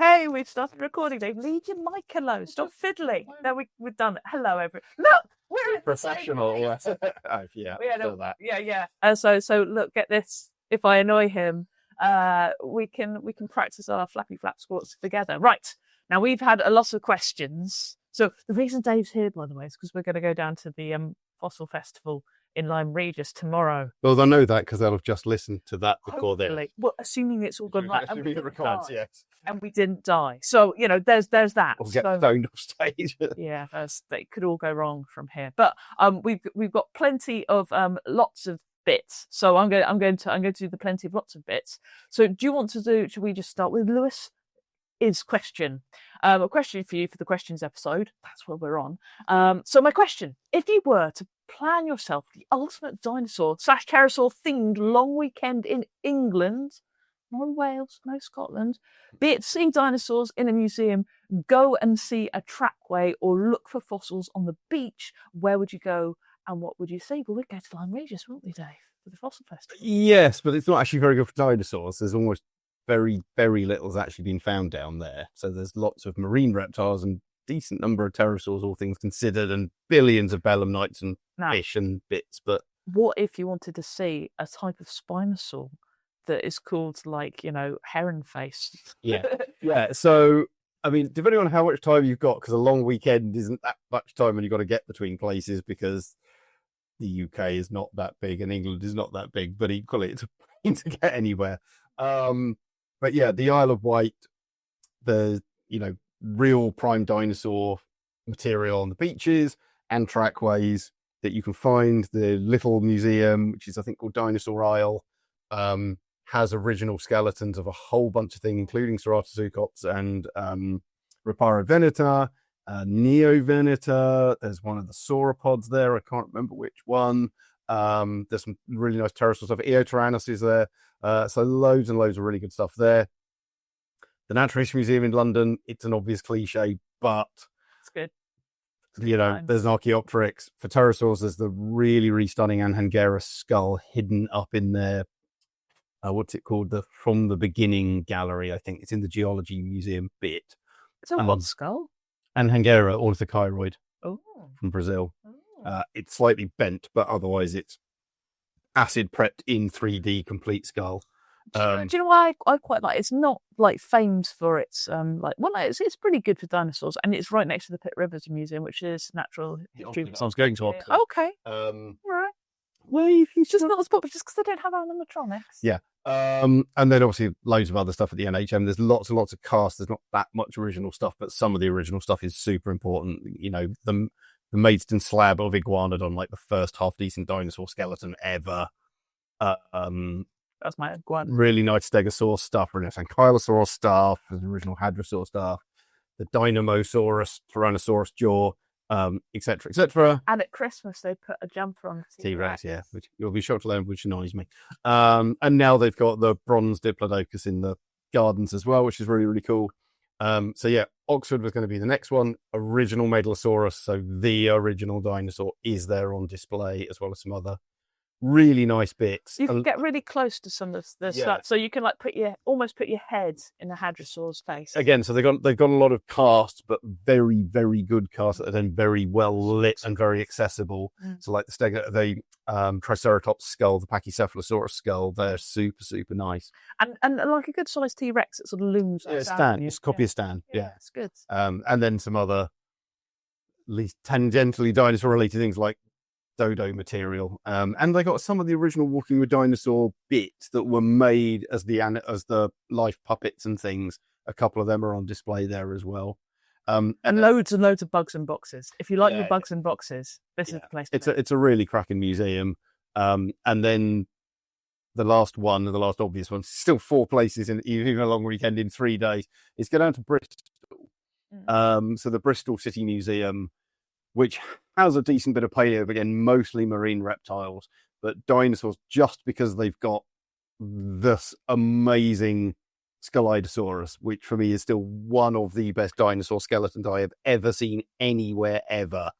Hey, we've started recording, Dave. Leave your mic alone. Stop fiddling. No, we've done it. Hello, everyone. Look, we're in Professional. the same place. That. Yeah. So look, get this. If I annoy him, we can practice our flappy flap squats together. Right. Now we've had a lot of questions. So the reason Dave's here, by the way, is because we're going to go down to the Fossil Festival in Lyme Regis tomorrow. Well, they'll know that because they'll have just listened to that before then. Well, assuming it's all gone right, and we records, yes. And we didn't die. So there's that. Or get stoned off stage. Yeah, they could all go wrong from here. But we've got plenty of lots of bits. So I'm going to do the plenty of lots of bits. So should we just start with Lewis? Is question. A question for you for the questions episode. That's what we're on. So my question, if you were to plan yourself the ultimate dinosaur / pterosaur themed long weekend in England, no Wales, no Scotland, be it see dinosaurs in a museum, go and see a trackway, or look for fossils on the beach, where would you go and what would you see? Well, we'd go to Lyme Regis, wouldn't we, Dave, for the Fossil Festival? Yes, but it's not actually very good for dinosaurs. There's almost very, very little has actually been found down there. So there's lots of marine reptiles and decent number of pterosaurs, all things considered, and billions of belemnites and fish and bits. But what if you wanted to see a type of spinosaur that is called, heron face? Yeah. So, I mean, depending on how much time you've got, because a long weekend isn't that much time when you've got to get between places, because the UK is not that big and England is not that big, but equally it's a pain to get anywhere. But yeah, the Isle of Wight, the real prime dinosaur material on the beaches and trackways that you can find. The little museum, which is I think called Dinosaur Isle, has original skeletons of a whole bunch of things, including Ceratopsuchops and Rhiparoveneta, Neoveneta. There's one of the sauropods there. I can't remember which one. There's some really nice pterosaur stuff. Eotyrannus is there. So loads and loads of really good stuff there. The Natural History Museum in London, it's an obvious cliche, but it's good. There's an Archaeopteryx. For pterosaurs, there's the really, really stunning Anhangera skull hidden up in there. What's it called? The From the Beginning gallery, I think. It's in the Geology Museum bit. It's a what skull? Anhangera ornithochiroid from Brazil. Oh. It's slightly bent, but otherwise it's acid prepped in 3D complete skull. Do you know why I quite like? It's not famed for its it's pretty good for dinosaurs, and it's right next to the Pitt Rivers Museum, which is natural history. I was going to. Okay. Right. Well, it's just not as popular just because they don't have animatronics. Yeah. And then obviously loads of other stuff at the NHM. There's lots and lots of casts. There's not that much original stuff, but some of the original stuff is super important. The Maidstone slab of Iguanodon, the first half decent dinosaur skeleton ever. That's my iguana. Really nice Stegosaurus stuff, Ankylosaurus stuff, the original Hadrosaur stuff, the Dynamosaurus, Tyrannosaurus jaw, etc., etc. And at Christmas they put a jumper on T-Rex, yeah, which you'll be shocked to learn, which annoys me. And now they've got the bronze Diplodocus in the gardens as well, which is really, really cool. So yeah, Oxford was going to be the next one. Original Megalosaurus, so the original dinosaur, is there on display, as well as some other really nice bits. You can get really close to some of the stuff, so you can almost put your head in a hadrosaur's face. Again, so they've got a lot of casts, but very, very good casts that are then very well lit and very accessible. So the Triceratops skull, the Pachycephalosaurus skull, they're super, super nice. And like a good sized T-Rex, it sort of looms. Yeah, Stan. It's a copy of Stan. Yeah, it's good. And then some other, at least tangentially dinosaur related things like dodo material, and they got some of the original Walking with Dinosaur bits that were made as the life puppets and things. A couple of them are on display there as well, and loads and loads of bugs and boxes. If you like your bugs and boxes, this is the place. It's a really cracking museum. And then the last obvious one, still 4 places in even a long weekend in 3 days. Is go down to Bristol. So the Bristol City Museum, which has a decent bit of paleo, but again, mostly marine reptiles, but dinosaurs, just because they've got this amazing Scelidosaurus, which for me is still one of the best dinosaur skeletons I have ever seen anywhere ever.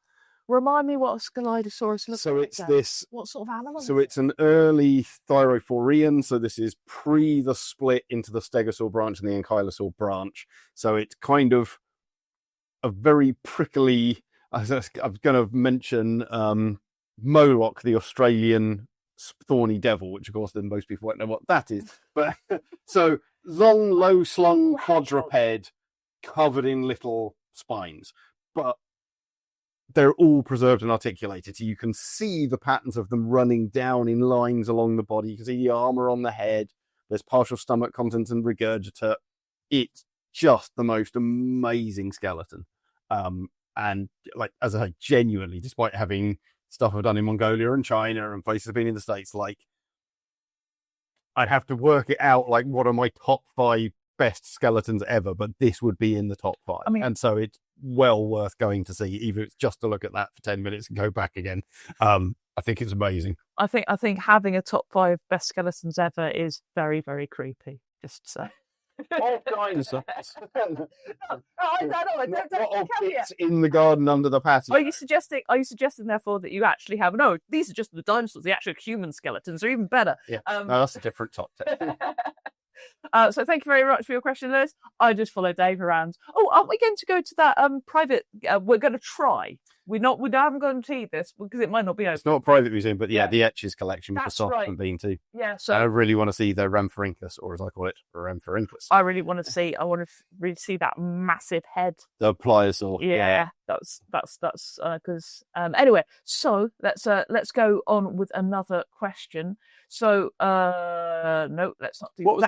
Remind me what a Scelidosaurus looks So like. it's then. this. What sort of animal? So it's an early thyrophorean. So this is pre the split into the stegosaur branch and the ankylosaur branch. So it's kind of a very prickly. I'm going to mention Moloch, the Australian thorny devil, which of course then most people won't know what that is. But so long, low slung quadruped covered in little spines, but they're all preserved and articulated. So you can see the patterns of them running down in lines along the body. You can see the armor on the head. There's partial stomach contents and regurgitate. It's just the most amazing skeleton. And like, as I genuinely, despite having stuff I've done in Mongolia and China and places I've been in the States, like, I'd have to work it out, like, what are my top 5 best skeletons ever, but this would be in the top 5. And so it's well worth going to see, even if it's just to look at that for 10 minutes and go back again. I think it's amazing. I think having a top 5 best skeletons ever is very, very creepy. Just so. All dinosaurs. I don't know. What bits in the garden under the patio? Are you suggesting, therefore, that you actually have... No, these are just the dinosaurs. The actual human skeletons are even better. Yeah, no, that's a different top 10. So thank you very much for your question, Lewis. I just follow Dave around. Oh, aren't we going to go to that private... we're going to try. We haven't gone to this because it might not be open. It's not a private museum, but yeah, the Etches collection, which I haven't been to. Yeah, so I really want to see the Rhamphorhynchus, or as I call it, Rhamphorhynchus. I really want to see. Really see that massive head. The pliosaur. Yeah. That's because anyway. So let's go on with another question. So no, let's not do. What was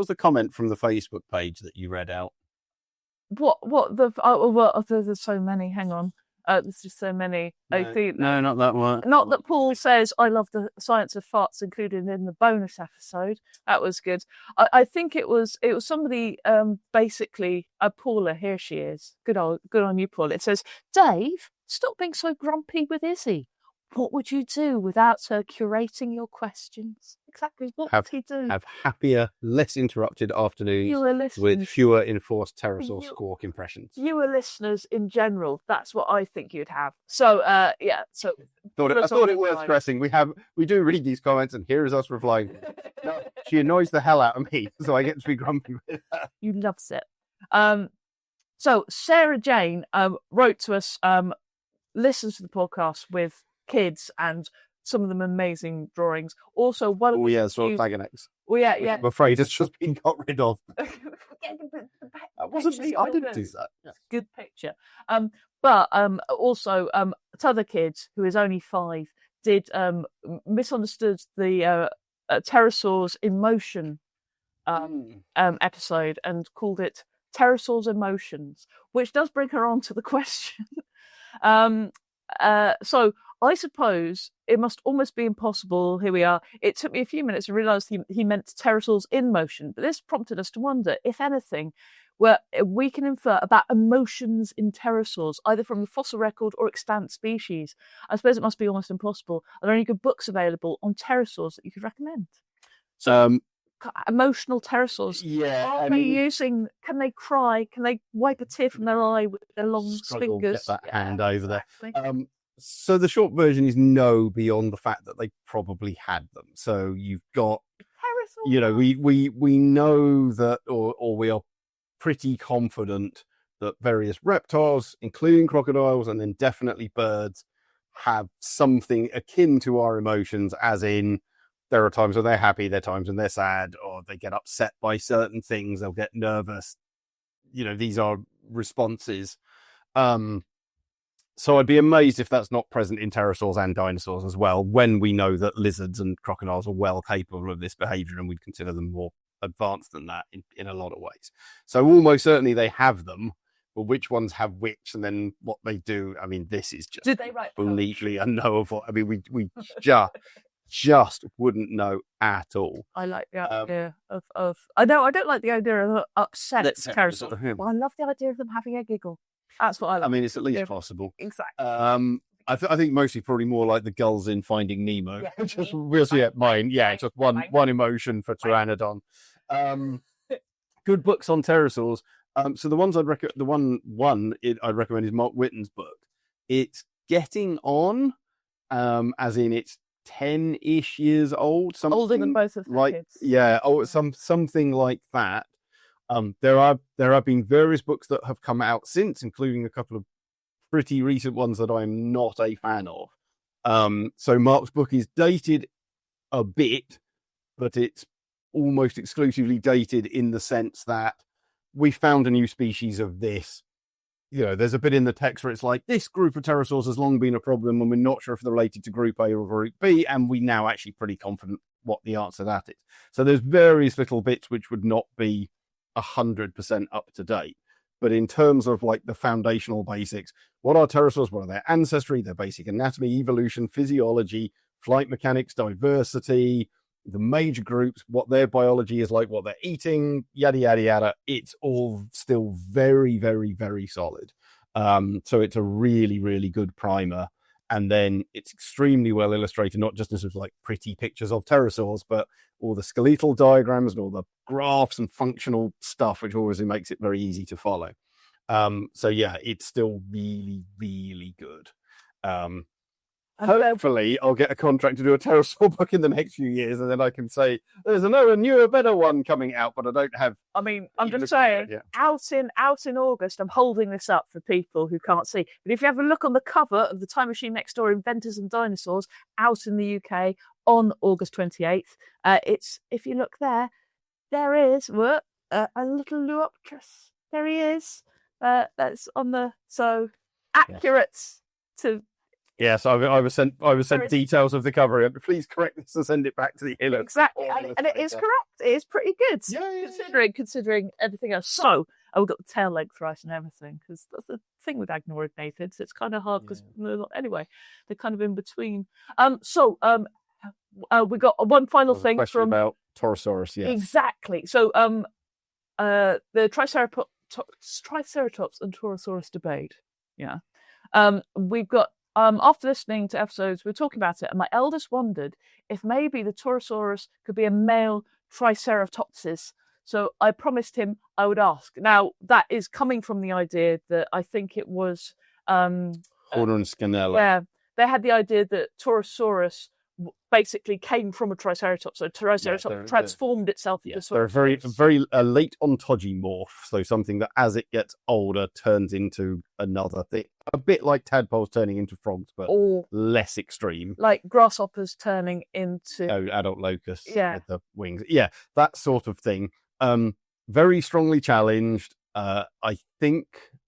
the comment from the Facebook page that you read out? There's so many. Hang on. There's just so many. No, not that one. Not that Paul says, I love the science of farts included in the bonus episode. That was good. I think it was somebody, basically, Paula, here she is. Good on you, Paula. It says, Dave, stop being so grumpy with Izzy. What would you do without her curating your questions? Exactly. What would he do? Have happier, less interrupted afternoons with fewer enforced pterosaur squawk impressions. Fewer listeners in general. That's what I think you'd have. So, yeah. So I thought it worth stressing. We do read these comments, and here is us replying. No, she annoys the hell out of me, so I get to be grumpy with her. You loves it. So Sarah Jane wrote to us. Listens to the podcast with kids and some of them amazing drawings. Also, one of Dragonecks. Oh yeah. I'm afraid it's just been got rid of. I didn't do that. Yeah. Good picture. But also t'other kid who is only 5 did misunderstood the pterosaurs in motion episode and called it pterosaurs emotions, which does bring her on to the question. So I suppose it must almost be impossible. Here we are. It took me a few minutes to realise he meant pterosaurs in motion, but this prompted us to wonder, if anything, where we can infer about emotions in pterosaurs, either from the fossil record or extant species. I suppose it must be almost impossible. Are there any good books available on pterosaurs that you could recommend? So, emotional pterosaurs. Yeah. Can they cry? Can they wipe a tear from their eye with their long fingers? Get that hand over there. So the short version is no, beyond the fact that they probably had them. So you've got, we know that, or we are pretty confident that various reptiles, including crocodiles and then definitely birds, have something akin to our emotions, as in there are times when they're happy, there are times when they're sad, or they get upset by certain things, they'll get nervous. These are responses. So I'd be amazed if that's not present in pterosaurs and dinosaurs as well, when we know that lizards and crocodiles are well capable of this behavior, and we'd consider them more advanced than that in a lot of ways. So almost certainly they have them, but which ones have which and then what they do, I mean, this is just completely unknowable. I mean, we just wouldn't know at all. I like the idea of I don't like the idea of upset pterosaurs. Well, I love the idea of them having a giggle. That's what I like. I mean, it's at least possible. Exactly. I think mostly probably more like the gulls in Finding Nemo. Yeah, just mine. Yeah, it's just one emotion for Pteranodon. Good books on pterosaurs. So the ones I'd recommend is Mark Whitten's book. It's getting on, as in it's 10-ish years old, something Older than both of the like kids. yeah, something like that. There have been various books that have come out since, including a couple of pretty recent ones that I'm not a fan of. So Mark's book is dated a bit, but it's almost exclusively dated in the sense that we found a new species of this. There's a bit in the text where it's like, this group of pterosaurs has long been a problem and we're not sure if they're related to group A or group B, and we now actually pretty confident what the answer to that is. So there's various little bits which would not be 100% up to date. But in terms of like the foundational basics, what are pterosaurs? What are their ancestry, their basic anatomy, evolution, physiology, flight mechanics, diversity, the major groups, what their biology is like, what they're eating, yada, yada, yada. It's all still very, very, very solid. So it's a really, really good primer. And then it's extremely well illustrated, not just in sort of like pretty pictures of pterosaurs, but all the skeletal diagrams and all the graphs and functional stuff, which always makes it very easy to follow. So yeah, it's still really, really good. Hopefully I'll get a contract to do a pterosaur book in the next few years, and then I can say there's a newer, better one coming out, but I don't have. I mean, I'm just saying, out in August, I'm holding this up for people who can't see. But if you have a look on the cover of the Time Machine Next Door, Inventors and Dinosaurs, out in the UK on August 28th, it's, if you look there is a little Luoptris. There he is. That's on the, so accurate to. Yes, I was sent details of the cover. Please correct this and send it back to the Hiller. Exactly, and it is correct. It is pretty good. Considering everything else. So we've got the tail length right and everything, because that's the thing with agnoid natives. It's kind of hard because anyway, they're kind of in between. We got one final thing from about Torosaurus. Yes, exactly. So the Triceratops and Torosaurus debate. Yeah, we've got. After listening to episodes, we were talking about it, and my eldest wondered if maybe the Torosaurus could be a male Triceratopsis. So I promised him I would ask. Now, that is coming from the idea that I think it was Horner and Scannella. Yeah, they had the idea that Torosaurus basically came from a Triceratops. So Triceratops transformed itself into they're a very late ontogymorph, so something that as it gets older turns into another thing. A bit like tadpoles turning into frogs, but less extreme. Like grasshoppers turning into adult locusts with the wings. Yeah, that sort of thing. Very strongly challenged.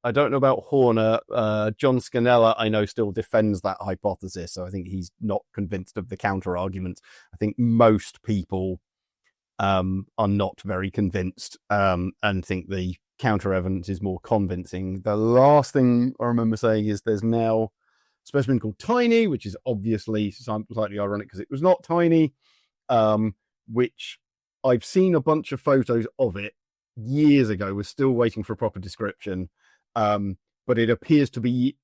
I don't know about Horner. John Scannella, I know, still defends that hypothesis. So I think he's not convinced of the counter argument. I think most people are not very convinced and think the counter evidence is more convincing. The last thing I remember saying is there's now a specimen called Tiny, which is obviously slightly ironic because it was not tiny, which I've seen a bunch of photos of it years ago. We're still waiting for a proper description. But it appears to be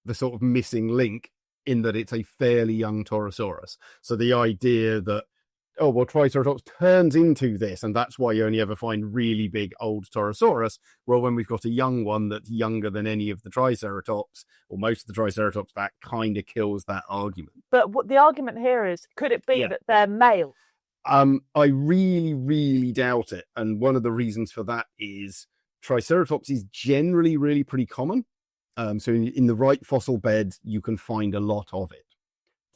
the sort of missing link in that it's a fairly young Torosaurus. So the idea that, Triceratops turns into this, and that's why you only ever find really big old Torosaurus. Well, when we've got a young one that's younger than any of the Triceratops, or most of the Triceratops, that kind of kills that argument. But what the argument here is, could it be that they're male? I really, really doubt it. And one of the reasons for that is Triceratops is generally really pretty common. So in the right fossil bed, you can find a lot of it.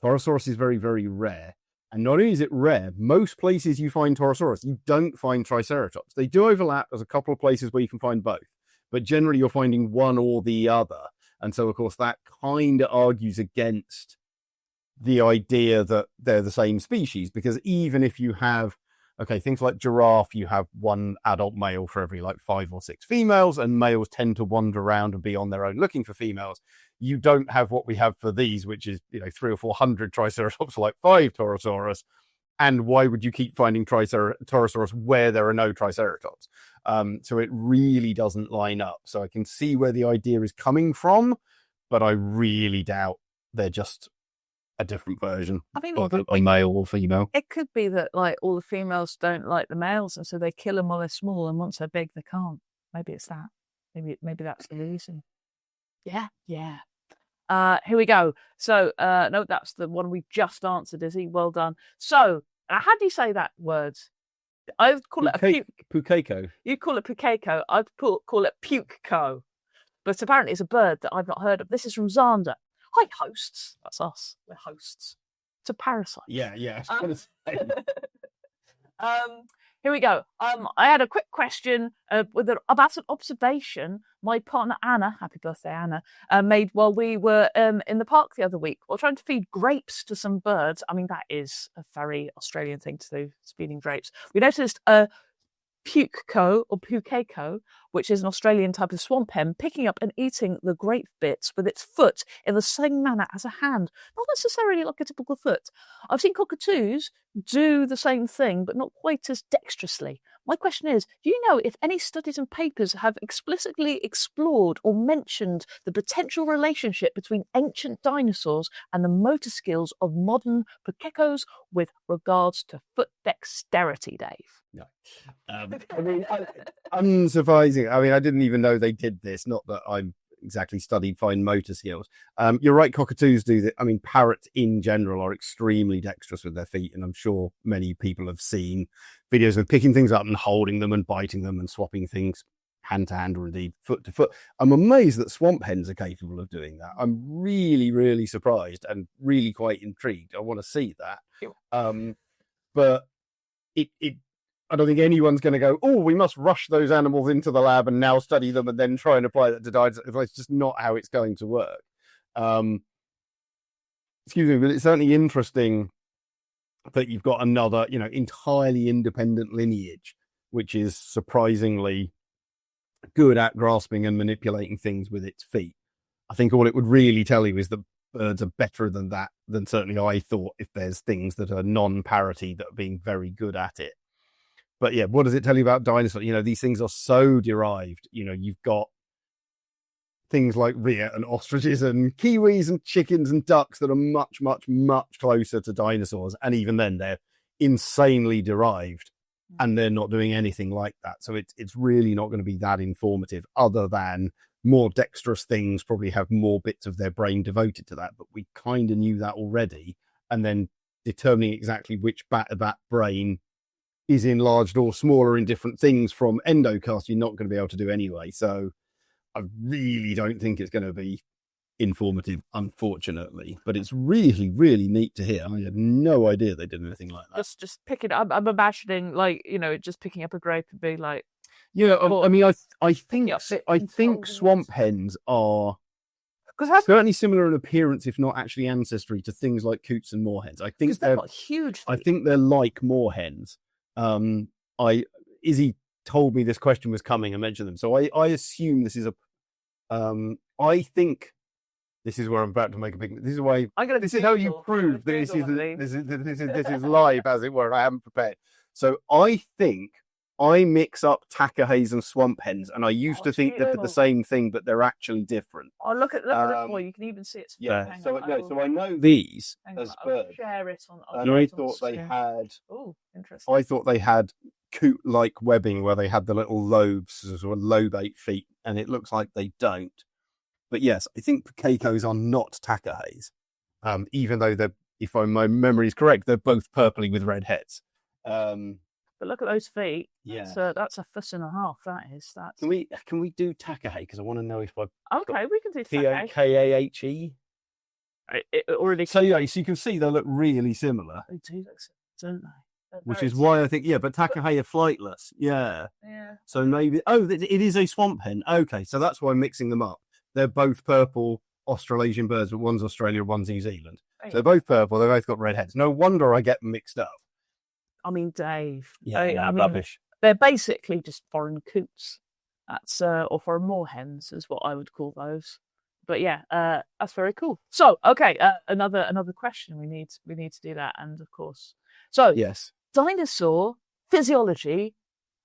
Torosaurus is very, very rare. And not only is it rare, most places you find Torosaurus, you don't find Triceratops. They do overlap. There's a couple of places where you can find both. But generally, you're finding one or the other. And so, of course, that kind of argues against the idea that they're the same species. Because even if you have things like giraffe, you have one adult male for every 5 or 6 females, and males tend to wander around and be on their own looking for females. You don't have what we have for these, which is 300 or 400 Triceratops, 5 Torosaurus. And why would you keep finding Torosaurus where there are no Triceratops? So it really doesn't line up. So I can see where the idea is coming from, but I really doubt they're just a different version. I mean, a male or female. It could be that all the females don't like the males, and so they kill them while they're small, and once they're big, they can't. Maybe it's that. Maybe that's the reason. Yeah. Here we go. So, no, that's the one we just answered, Izzy. Well done. So, how do you say that word? I call it a puke. Pukeko. You call it pukeko. I'd call it pukeco. But apparently it's a bird that I've not heard of. This is from Xander. Hi, hosts. That's us. We're hosts. It's a parasite. Yeah. I was going to say. Here we go. I had a quick question about an observation my partner Anna, happy birthday Anna, made while we were in the park the other week while trying to feed grapes to some birds. I mean, that is a very Australian thing to do, feeding grapes. We noticed a pukeco or pukeko, which is an Australian type of swamp hen, picking up and eating the grape bits with its foot in the same manner as a hand, not necessarily like a typical foot. I've seen cockatoos do the same thing, but not quite as dexterously. My question is, do you know if any studies and papers have explicitly explored or mentioned the potential relationship between ancient dinosaurs and the motor skills of modern pukekos with regards to foot dexterity, Dave? No. I mean, unsurprising. I mean, I didn't even know they did this. Not that I'm exactly studied fine motor skills. You're right, cockatoos do that. I mean, parrots in general are extremely dexterous with their feet, and I'm sure many people have seen videos of picking things up and holding them and biting them and swapping things hand to hand or indeed foot to foot. I'm amazed that swamp hens are capable of doing that. I'm really, really surprised and really quite intrigued. I want to see that. But I don't think anyone's going to go, oh, we must rush those animals into the lab and now study them and then try and apply that to dinosaurs. It's just not how it's going to work. Excuse me, but it's certainly interesting that you've got another, entirely independent lineage, which is surprisingly good at grasping and manipulating things with its feet. I think all it would really tell you is that birds are better than that, than certainly I thought, if there's things that are non-parity that are being very good at it. But yeah, what does it tell you about dinosaurs? These things are so derived. You've got things like rhea and ostriches and kiwis and chickens and ducks that are much, much, much closer to dinosaurs. And even then, they're insanely derived and they're not doing anything like that. So it's really not going to be that informative, other than more dexterous things probably have more bits of their brain devoted to that. But we kind of knew that already. And then determining exactly which bat of that brain is enlarged or smaller in different things from endocast, you're not going to be able to do anyway. So I really don't think it's going to be informative, unfortunately. But it's really, really neat to hear. I had no idea they did anything like that. Just pick it up. I'm imagining, just picking up a grape and be like, yeah. I mean, I think swamp hens are certainly similar in appearance, if not actually ancestry, to things like coots and moorhens. I think they've got huge feet. I think they're like moorhens. Izzy told me this question was coming and mentioned them, so I assume this is I think this is where I'm about to make a big. This is why. This is how you prove this is live, as it were. I haven't prepared, so I think I mix up takahays and swamp hens, and I used to think they're the same thing, but they're actually different. Oh, look at this boy! You can even see it. Yeah. So I know these as birds. Share it on. And I thought they had. Oh, interesting. I thought they had coot-like webbing where they had the little lobes, sort of lobate feet, and it looks like they don't. But yes, I think pukekos are not takahays, even though they're, if my memory is correct, they're both purpley with red heads. But look at those feet. Yeah, that's a foot and a half. That's. Can we do takahay? Because I want to know if I. Okay, we can do takahay. Takahe. It already. So yeah, so you can see they look really similar. They do look similar, don't they? Which is why I think, but takahay are flightless. Yeah. Yeah. So maybe, it is a swamp hen. Okay, so that's why I'm mixing them up. They're both purple Australasian birds, but one's Australia, one's New Zealand. So they're both purple. They've both got red heads. No wonder I get them mixed up. I mean, Dave. Yeah, rubbish. They're basically just foreign coots. That's or foreign moorhens is what I would call those. But yeah, that's very cool. So, okay, another question. We need to do that, and of course, so yes, dinosaur physiology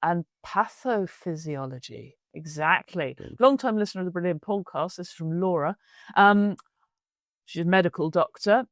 and pathophysiology. Exactly. Long-time listener of the Brilliant Podcast. This is from Laura. She's a medical doctor.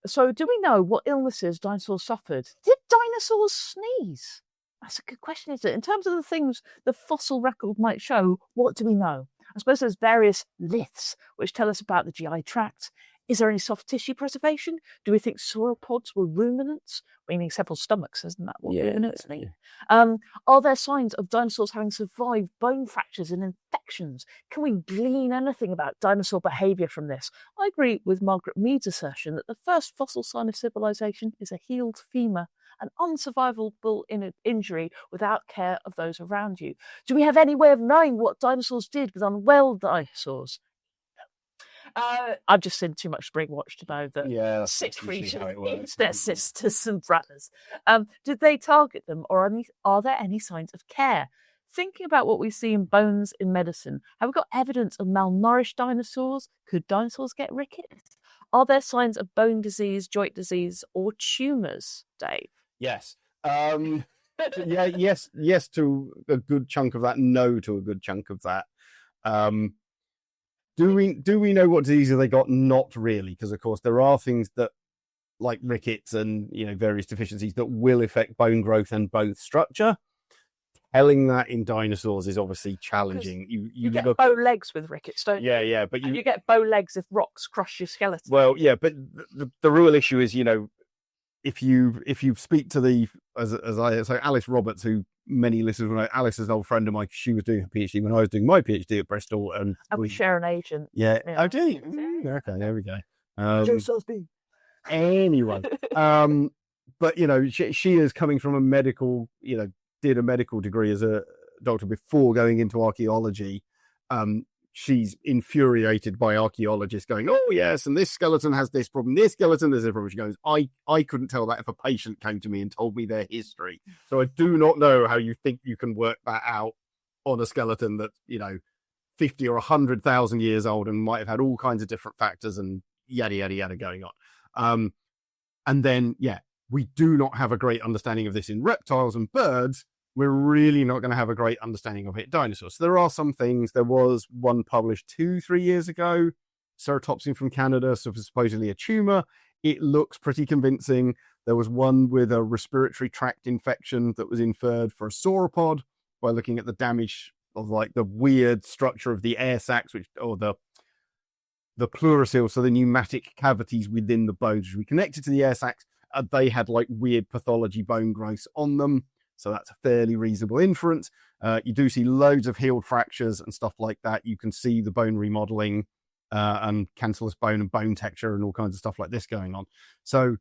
So do we know what illnesses dinosaurs suffered? Did dinosaurs sneeze? That's a good question, isn't it? In terms of the things the fossil record might show, what do we know? suppose there's various liths which tell us about the GI tract. Is there any soft tissue preservation? Do we think sauropods were ruminants, meaning several stomachs? Isn't that what ruminants mean? Are there signs of dinosaurs having survived bone fractures and infections? Can we glean anything about dinosaur behaviour from this? I agree with Margaret Mead's assertion that the first fossil sign of civilization is a healed femur, an unsurvivable injury without care of those around you. Do we have any way of knowing what dinosaurs did with unwell dinosaurs? I've just seen too much Spring Watch to know that six creatures is their sisters and brothers. Did they target them, or are there any signs of care? Thinking about what we see in bones in medicine, have we got evidence of malnourished dinosaurs? Could dinosaurs get rickets? Are there signs of bone disease, joint disease, or tumours, Dave? Yes. Yes to a good chunk of that. No to a good chunk of that. Do we know what diseases they got? Not really, because of course there are things that, like rickets and various deficiencies, that will affect bone growth and bone structure. Telling that in dinosaurs is obviously challenging. You get bow legs with rickets, don't you? Yeah, but you get bow legs if rocks crush your skeleton. Well, yeah, but the real issue is, if you speak to as I say, Alice Roberts, who many listeners will know, Alice is an old friend of mine. She was doing her PhD when I was doing my PhD at Bristol, and we share an agent. Yeah. Oh, do you? Okay, there we go. Anyway, but she is coming from a medical, did a medical degree as a doctor before going into archaeology. She's infuriated by archaeologists going, oh yes, and this skeleton has this problem, this skeleton has this problem. She goes, I couldn't tell that if a patient came to me and told me their history. So I do not know how you think you can work that out on a skeleton that's 50 or 100,000 years old and might have had all kinds of different factors and yada yada yada going on. And then we do not have a great understanding of this in reptiles and birds. We're really not going to have a great understanding of it in dinosaurs. So there are some things. There was one published 2-3 years ago, ceratopsin from Canada, so supposedly a tumor. It looks pretty convincing. There was one with a respiratory tract infection that was inferred for a sauropod by looking at the damage of the weird structure of the air sacs, or the pleurocoel, so the pneumatic cavities within the bones, which we connected to the air sacs. They had weird pathology bone growth on them. So that's a fairly reasonable inference. You do see loads of healed fractures and stuff like that. You can see the bone remodeling and cancellous bone and bone texture and all kinds of stuff like this going on. So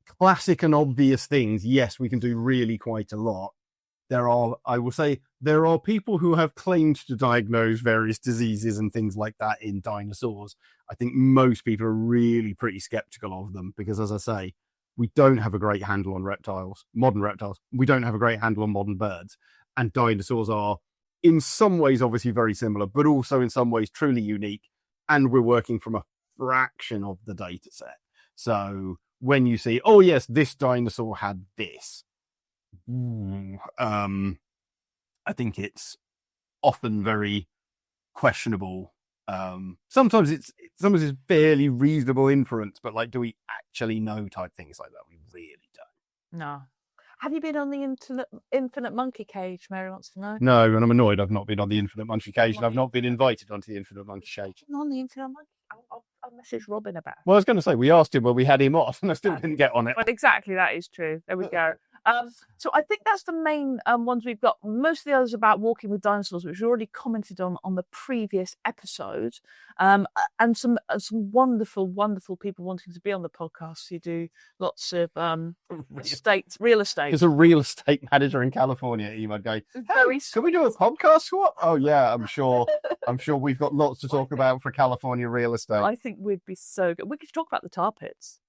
classic and obvious things. Yes, we can do really quite a lot. I will say, there are people who have claimed to diagnose various diseases and things like that in dinosaurs. I think most people are really pretty skeptical of them because, as I say, we don't have a great handle on modern reptiles. We don't have a great handle on modern birds. And dinosaurs are, in some ways, obviously very similar, but also in some ways truly unique. And we're working from a fraction of the data set. So when you see, oh, yes, this dinosaur had this, I think it's often very questionable. Sometimes it's fairly reasonable inference, but do we actually know type things like that? We really don't. No. Have you been on the Infinite Monkey Cage? Mary wants to know. No, and I'm annoyed I've not been on the Infinite Monkey Cage, and I've not been invited onto the Infinite Monkey Cage. On the Infinite Monkey, I'll message Robin about it. Well, I was going to say, we asked him when we had him on, and I still didn't get on it. Well, exactly, that is true. There we go. So I think that's the main ones we've got. Most of the others about walking with dinosaurs, which we already commented on the previous episode, and some wonderful people wanting to be on the podcast who do lots of real estate. There's a real estate manager in California emailed going, hey, can we do a podcast? What? Oh yeah, I'm sure we've got lots to talk about for California real estate. I think we'd be so good. We could talk about the tar pits.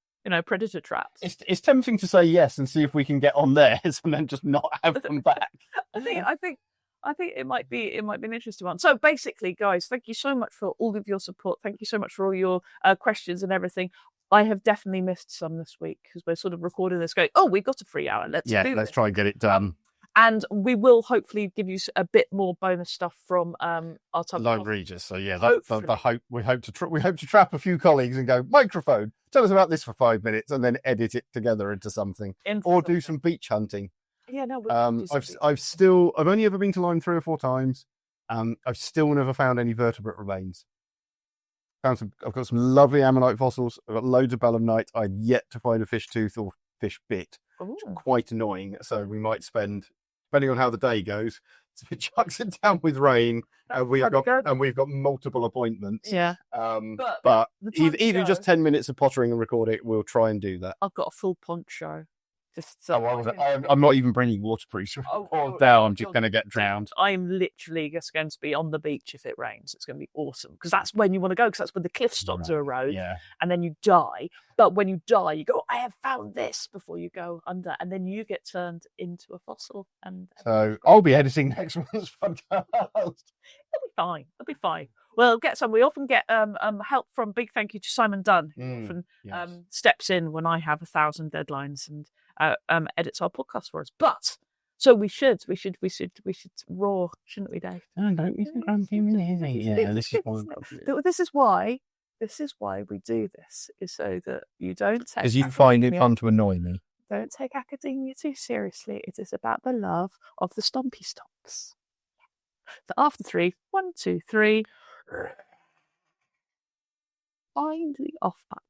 Predator traps. It's tempting to say yes and see if we can get on theirs and then just not have them back. I think it might be an interesting one. So basically, guys, thank you so much for all of your support. Thank you so much for all your questions and everything. I have definitely missed some this week because we're sort of recording this going, oh, we've got a free hour. Let's try and get it done. And we will hopefully give you a bit more bonus stuff from our Lime Regis. So yeah, that's the hope. We hope to trap a few colleagues and go, microphone, tell us about this for 5 minutes, and then edit it together into something, do some beach hunting. Yeah, no. I've only ever been to Lyme 3 or 4 times. I've still never found any vertebrate remains. I've got some lovely ammonite fossils. I've got loads of belemnite. I've yet to find a fish tooth or fish bit, which is quite annoying. So we might spend, depending on how the day goes, if it chucks it down with rain, and we've got multiple appointments. Yeah. But even just 10 minutes of pottering and recording, we'll try and do that. I've got a full poncho. I'm not even bringing waterproofs. I'm just going to get drowned. I'm literally just going to be on the beach if it rains. It's going to be awesome because that's when you want to go, because that's when the cliff start to erode, and then you die. But when you die, you go, I have found this, before you go under, and then you get turned into a fossil. And so I'll be editing next month's podcast. It'll be fine. It'll be fine. Well, we often get help from, big thank you to Simon Dunn, who often steps in when I have 1,000 deadlines and edits our podcast for us. But so we should roar, shouldn't we, Dave? Oh, don't be so grumpy, yeah. This is why we do this, is so that you don't take, because you find it fun to annoy me. Don't take academia too seriously. It is about the love of the stompy stomps. So after 3, 1, 2, 3. Find the off button.